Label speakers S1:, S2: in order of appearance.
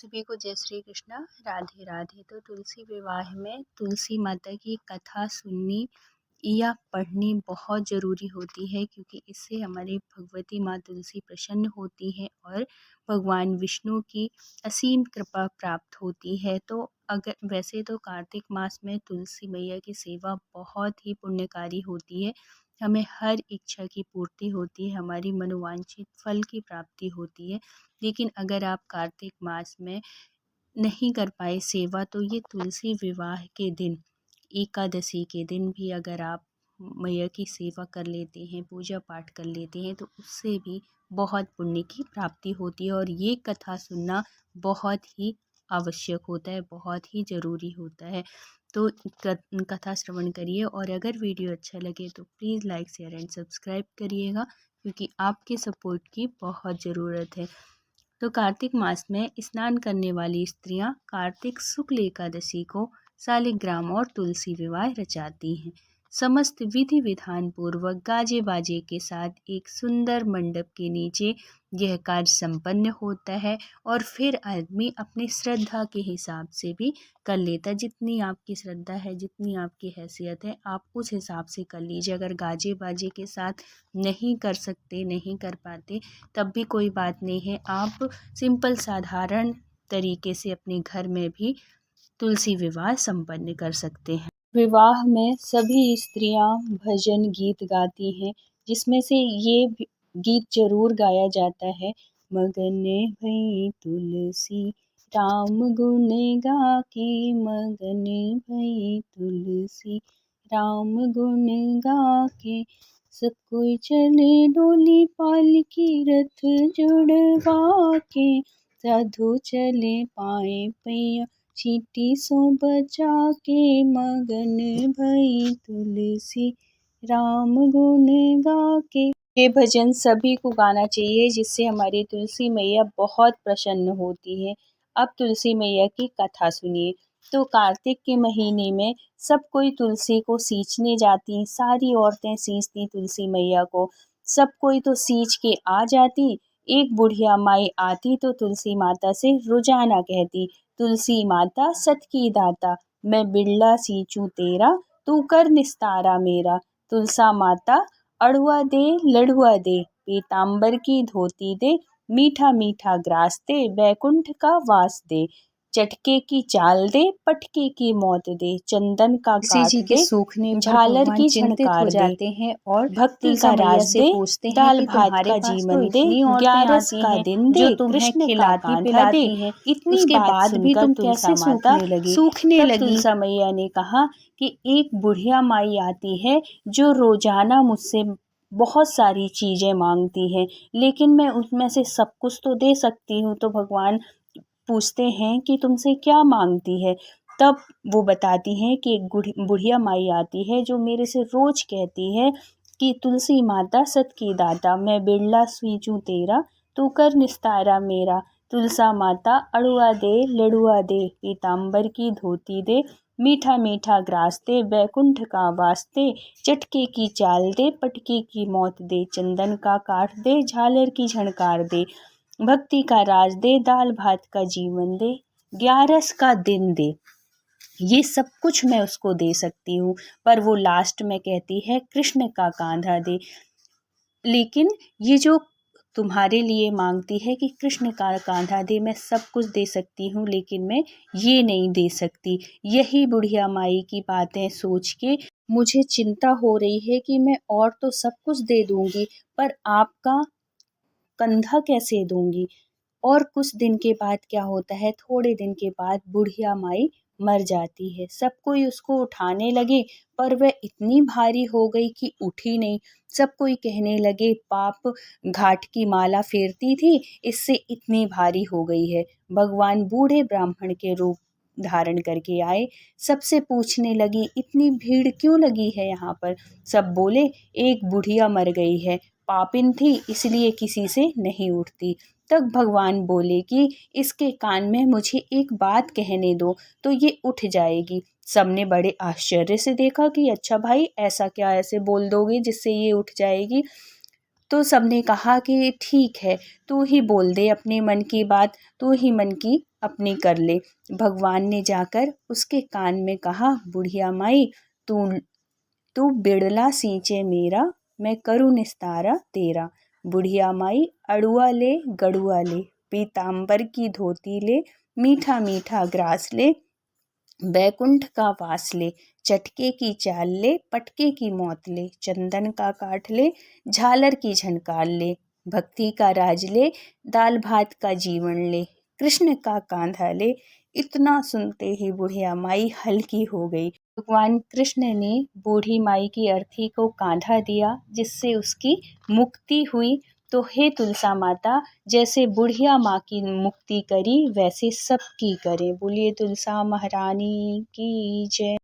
S1: सभी को जय श्री कृष्णा, राधे राधे। तो तुलसी विवाह में तुलसी माता की कथा सुननी या पढ़नी बहुत ज़रूरी होती है, क्योंकि इससे हमारी भगवती माँ तुलसी प्रसन्न होती हैं और भगवान विष्णु की असीम कृपा प्राप्त होती है। तो अगर वैसे तो कार्तिक मास में तुलसी मैया की सेवा बहुत ही पुण्यकारी होती है। हमें हर इच्छा की पूर्ति होती है, हमारी मनोवांछित फल की प्राप्ति होती है। लेकिन अगर आप कार्तिक मास में नहीं कर पाए सेवा, तो ये तुलसी विवाह के दिन, एकादशी के दिन भी अगर आप मैया की सेवा कर लेते हैं, पूजा पाठ कर लेते हैं, तो उससे भी बहुत पुण्य की प्राप्ति होती है। और ये कथा सुनना बहुत ही आवश्यक होता है, बहुत ही ज़रूरी होता है। तो कथा श्रवण करिए, और अगर वीडियो अच्छा लगे तो please like share and subscribe करिएगा, क्योंकि आपके सपोर्ट की बहुत ज़रूरत है। तो कार्तिक मास में स्नान करने वाली स्त्रियां कार्तिक शुक्ल एकादशी को शालिग्राम और तुलसी विवाह रचाती हैं। समस्त विधि विधान पूर्वक गाजे बाजे के साथ एक सुंदर मंडप के नीचे यह कार्य संपन्न होता है। और फिर आदमी अपनी श्रद्धा के हिसाब से भी कर लेता है। जितनी आपकी श्रद्धा है, जितनी आपकी हैसियत है, आप उस हिसाब से कर लीजिए। अगर गाजे बाजे के साथ नहीं कर सकते, नहीं कर पाते, तब भी कोई बात नहीं है। आप सिंपल साधारण तरीके से अपने घर में भी तुलसी विवाह संपन्न कर सकते हैं। विवाह में सभी स्त्रियां भजन गीत गाती हैं, जिसमें से ये गीत जरूर गाया जाता है। मगन भई तुलसी राम गुण गा के, मगन भई तुलसी राम गुण गा के, सब कोई चले डोली पालकी रथ जुड़वा के, साधु चले पाए पैया चींटी सो बचा के, मगन भई तुलसी राम गुण गा के। ये भजन सभी को गाना चाहिए, जिससे हमारी तुलसी मैया बहुत प्रसन्न होती है। अब तुलसी मैया की कथा सुनिए। तो कार्तिक के महीने में सब कोई तुलसी को सींचने जाती, सारी औरतें सींचती तुलसी मैया को। सब कोई तो सींच के आ जाती। एक बुढ़िया माई आती तो तुलसी माता से रोजाना कहती, तुलसी माता सत की दाता, मैं बिरला सींचूं तेरा, तू कर निस्तारा मेरा। तुलसा माता अड़ुआ दे लड़ुआ दे, पीताम्बर की धोती दे, मीठा मीठा ग्रास दे, बैकुंठ का वास दे, चटके की चाल दे, पटके की मौत दे, चंदन का काट दे, सूखने झालर की झनकार जाते हैं और भक्ति का राज दे, दाल भात का जीवन दे, 11 का दिन दे, कृष्ण का कांधा दे। इतनी बात भी तुम कैसे सूखने लगी। तुलसा मैया ने कहा कि एक बुढ़िया माई आती है जो रोजाना मुझसे बहुत सारी चीजें मांगती है, लेकिन मैं उसमें से सब कुछ तो दे सकती हूँ। तो भगवान पूछते हैं कि तुमसे क्या मांगती है। तब वो बताती हैं कि एक बुढ़िया माई आती है जो मेरे से रोज कहती है कि तुलसी माता सत की दाता, मैं बिरला सींचूं तेरा, तू कर निस्तारा मेरा। तुलसा माता अड़ुआ दे लड़ुआ दे, पीताम्बर की धोती दे, मीठा मीठा ग्रास दे, बैकुंठ का वास दे, चटके की चाल दे, पटके की मौत दे, चंदन का काट दे, झालर की झनकार दे, भक्ति का राज दे, दाल भात का जीवन दे, 11 का दिन दे। ये सब कुछ मैं उसको दे सकती हूँ, पर वो लास्ट में कहती है कृष्ण का कांधा दे। लेकिन ये जो तुम्हारे लिए मांगती है कि कृष्ण का कांधा दे, मैं सब कुछ दे सकती हूँ, लेकिन मैं ये नहीं दे सकती। यही बुढ़िया माई की बातें सोच के मुझे चिंता हो रही है कि मैं और तो सब कुछ दे दूंगी, पर आपका कंधा कैसे दूंगी। और कुछ दिन के बाद क्या होता है, थोड़े दिन के बाद बुढ़िया माई मर जाती है। सब कोई उसको उठाने लगे, पर वह इतनी भारी हो गई कि उठी नहीं। सब कोई कहने लगे, पाप घाट की माला फेरती थी, इससे इतनी भारी हो गई है। भगवान बूढ़े ब्राह्मण के रूप धारण करके आए, सबसे पूछने लगी, इतनी भीड़ क्यों लगी है यहाँ पर। सब बोले, एक बुढ़िया मर गई है, पापिन थी इसलिए किसी से नहीं उठती। तब भगवान बोले कि इसके कान में मुझे एक बात कहने दो तो ये उठ जाएगी। सबने बड़े आश्चर्य से देखा कि अच्छा भाई, ऐसा क्या ऐसे बोल दोगे जिससे ये उठ जाएगी। तो सबने कहा कि ठीक है, तू ही बोल दे अपने मन की बात, तू ही मन की अपनी कर ले। भगवान ने जाकर उसके कान में कहा, बुढ़िया माई तू तू बिड़ला सींचे मेरा, मैं करूँ निस्तारा तेरा। बुढ़िया माई अड़ुआ ले गड़ुआ ले, पीताम्बर की धोती ले, मीठा मीठा ग्रास ले, बैकुंठ का वास ले, चटके की चाल ले, पटके की मौत ले, चंदन का काठ ले, झालर की झनकार ले, भक्ति का राज ले, दाल भात का जीवन ले, कृष्ण का कांधा ले। इतना सुनते ही बुढ़िया माई हल्की हो गई। भगवान कृष्ण ने बूढ़ी माई की अर्थी को कांधा दिया, जिससे उसकी मुक्ति हुई। तो हे तुलसा माता, जैसे बुढ़िया माँ की मुक्ति करी वैसे सबकी करें। बोलिए तुलसा महारानी की जय।